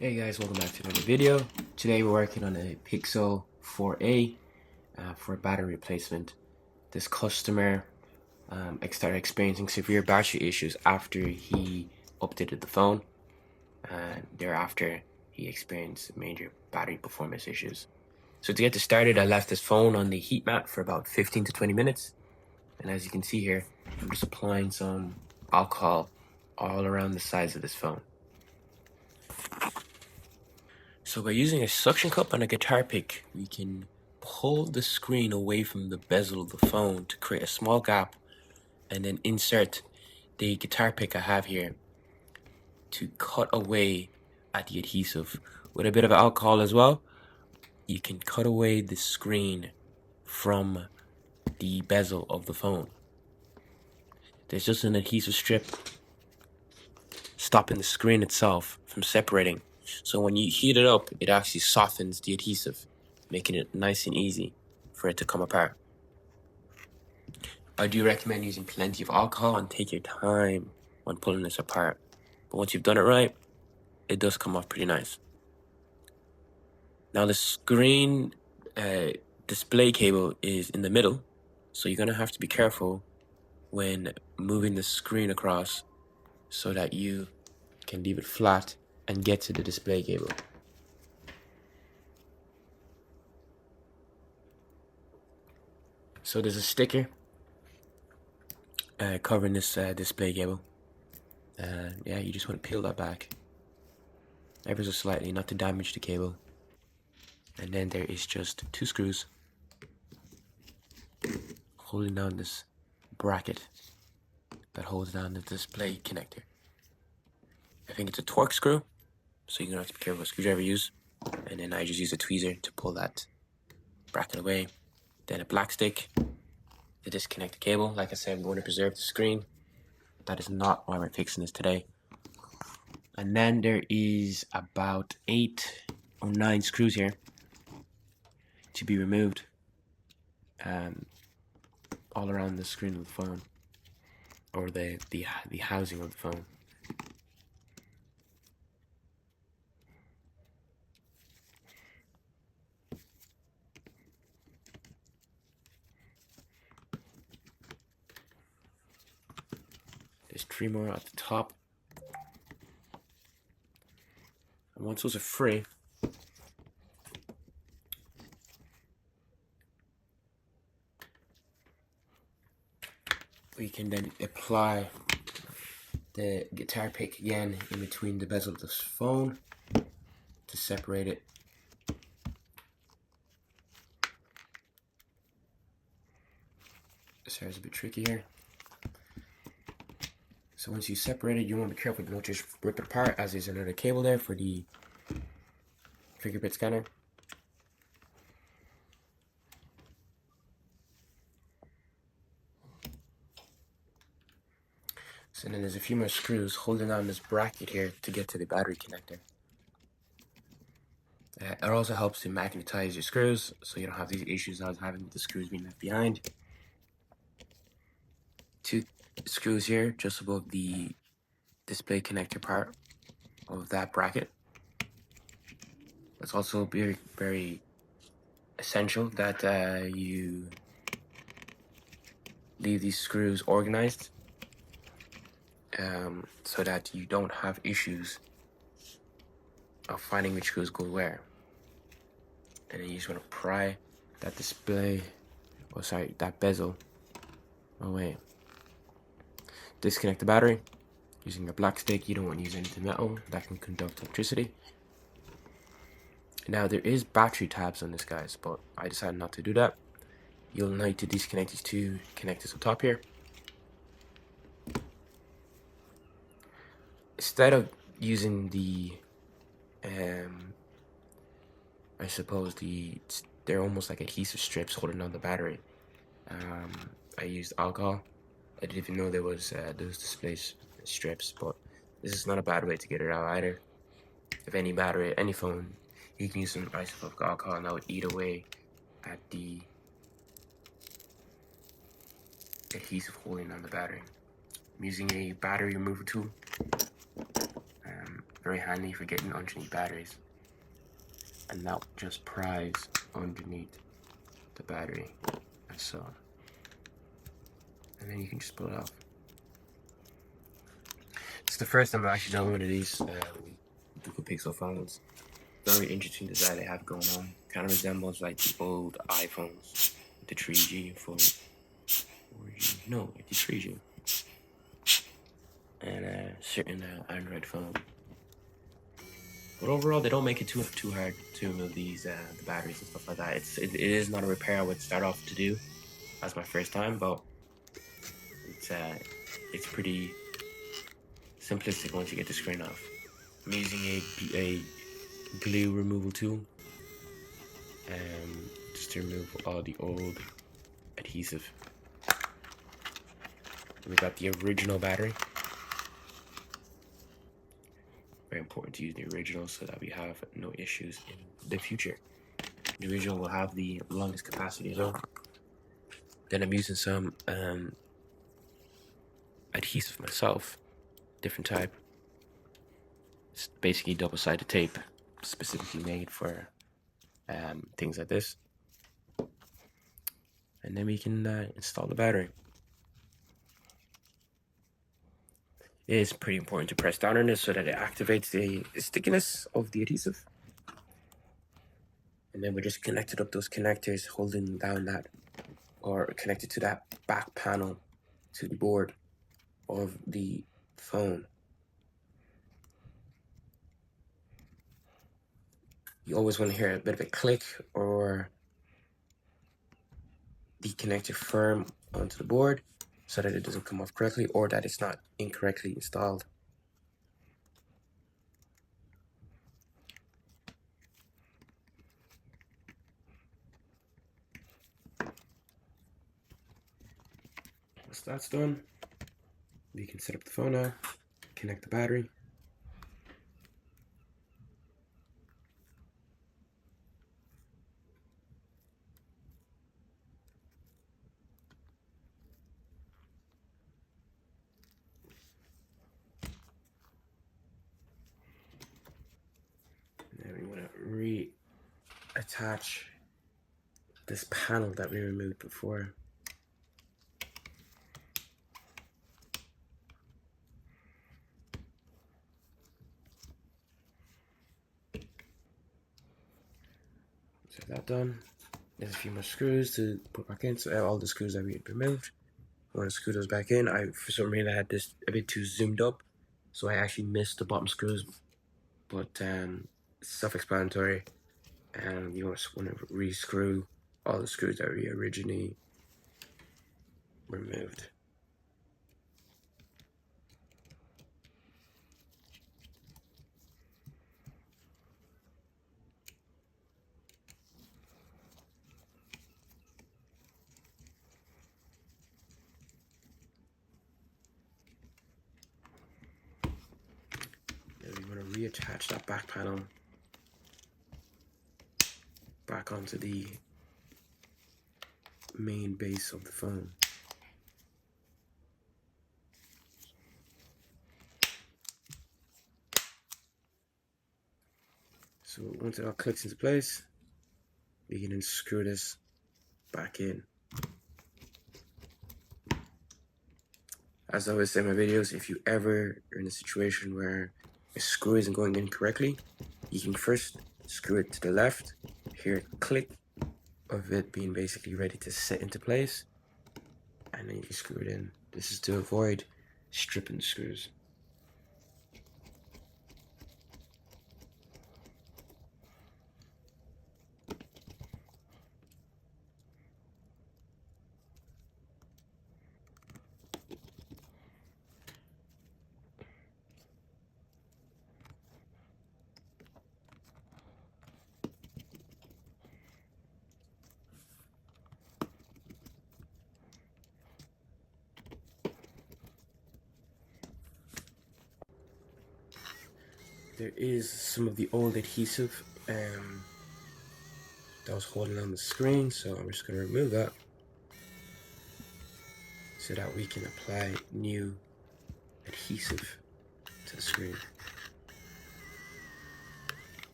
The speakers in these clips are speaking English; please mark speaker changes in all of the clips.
Speaker 1: Hey guys, welcome back to another video. Today we're working on a Pixel 4a for battery replacement. This customer started experiencing severe battery issues after he updated the phone, and thereafter he experienced major battery performance issues. So to get this started, I left this phone on the heat mat for about 15 to 20 minutes, and as you can see here, I'm just applying some alcohol all around the sides of this phone. So by using a suction cup and a guitar pick, we can pull the screen away from the bezel of the phone to create a small gap, and then insert the guitar pick I have here to cut away at the adhesive. With a bit of alcohol as well, you can cut away the screen from the bezel of the phone. There's just an adhesive strip stopping the screen itself from separating. So when you heat it up, it actually softens the adhesive, making it nice and easy for it to come apart. I do recommend using plenty of alcohol and take your time when pulling this apart. But once you've done it right, it does come off pretty nice. Now the screen display cable is in the middle, so you're gonna have to be careful when moving the screen across so that you can leave it flat and get to the display cable. So there's a sticker covering this display cable. Yeah, you just want to peel that back ever so slightly, not to damage the cable. And then there is just two screws holding down this bracket that holds down the display connector. I think it's a torque screw, so you're gonna have to be careful with screwdriver use. And then I just use a tweezer to pull that bracket away. Then a black stick to disconnect the cable. Like I said, we want to preserve the screen. That is not why we're fixing this today. And then there is about 8 or 9 screws here to be removed, all around the screen of the phone, or the housing of the phone. There's 3 more at the top. And once those are free, we can then apply the guitar pick again in between the bezel of the phone to separate it. This hair is a bit tricky here. So once you separate it, you want to be careful to not just rip it apart, as there's another cable there for the fingerprint scanner. So then there's a few more screws holding on this bracket here to get to the battery connector. It also helps to magnetize your screws, so you don't have these issues I was having with the screws being left behind. 2 screws here just above the display connector part of that bracket. It's also very, very essential that you leave these screws organized, so that you don't have issues of finding which screws go where. And then you just want to pry that that bezel away. Disconnect the battery using a black stick. You don't want to use anything metal that can conduct electricity. Now there is battery tabs on this, guys, but I decided not to do that. You'll need to disconnect these 2 connectors up top here. Instead of using the I suppose they're almost like adhesive strips holding on the battery, I used alcohol. I didn't even know there was those display strips, but this is not a bad way to get it out either. If any battery, any phone, you can use some isopropyl alcohol, and that would eat away at the adhesive holding on the battery. I'm using a battery remover tool. Very handy for getting underneath batteries. And that just pries underneath the battery, and so on. And then you can just pull it off. It's the first time I've actually done one of these Google Pixel phones. Very interesting design they have going on. Kind of resembles like the old iPhones, the 3G, 4G, no, like the 3G, and certain Android phone. But overall, they don't make it too hard to remove these the batteries and stuff like that. It is not a repair I would start off to do as my first time, but it's pretty simplistic once you get the screen off. I'm using a glue removal tool just to remove all the old adhesive. We got the original battery. Very important to use the original so that we have no issues in the future. The original will have the longest capacity as well. Then I'm using some adhesive myself, different type. It's basically double-sided tape, specifically made for things like this. And then we can install the battery. It is pretty important to press down on this so that it activates the stickiness of the adhesive. And then we just connected up those connectors, holding down that, or connected to that back panel to the board of the phone. You always want to hear a bit of a click or the connector firm onto the board so that it doesn't come off correctly or that it's not incorrectly installed. Once that's done, we can set up the phone now, connect the battery. Now we want to reattach this panel that we removed before. So that done. There's a few more screws to put back in. So all the screws that we had removed. I want to screw those back in. For some reason I had this a bit too zoomed up, so I actually missed the bottom screws. But self-explanatory. And you just want to re-screw all the screws that we originally removed. Then we want to reattach that back panel back onto the main base of the phone. So once it all clicks into place, we can then screw this back in. As I always say in my videos, if you ever are in a situation where a screw isn't going in correctly, you can first screw it to the left, hear a click of it being basically ready to sit into place, and then you can screw it in. This is to avoid stripping the screws. There is some of the old adhesive that was holding on the screen, so I'm just going to remove that so that we can apply new adhesive to the screen.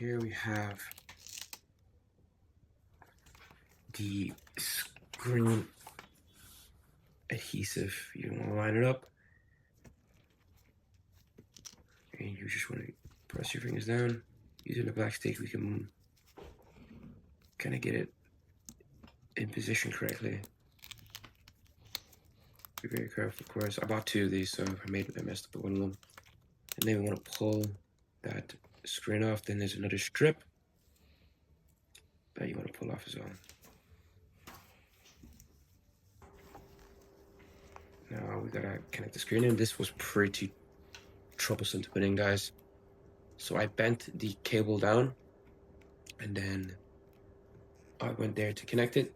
Speaker 1: here we have the screen adhesive. You want to line it up, and you just want to press your fingers down. Using the black stick, we can kind of get it in position correctly. Be very careful, of course. I bought 2 of these, so I messed up with one of them. And then we want to pull that screen off. Then there's another strip that you want to pull off as well. Now we gotta connect the screen in. This was pretty troublesome to put in, guys. So I bent the cable down, and then I went there to connect it.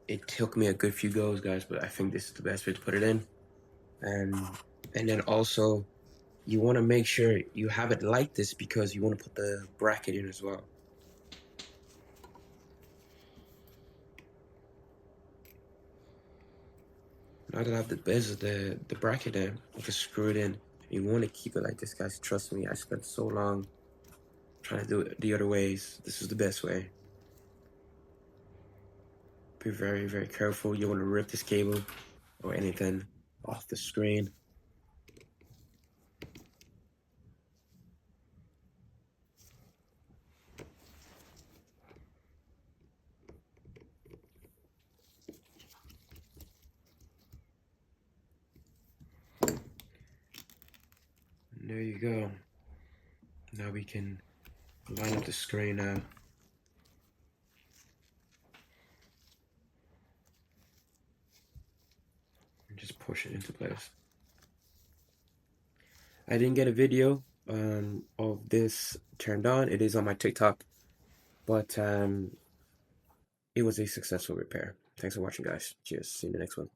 Speaker 1: It took me a good few goes, guys, but I think this is the best way to put it in. And then also, you want to make sure you have it like this because you want to put the bracket in as well. Now that I have the bracket in, I can screw it in. You want to keep it like this, guys. Trust me, I spent so long trying to do it the other ways. This is the best way. Be very, very careful. You want to rip this cable or anything off the screen. And there you go. Now we can line up the screen now. And just push it into place. I didn't get a video of this turned on. It is on my TikTok, but it was a successful repair. Thanks for watching, guys. Cheers. See you in the next one.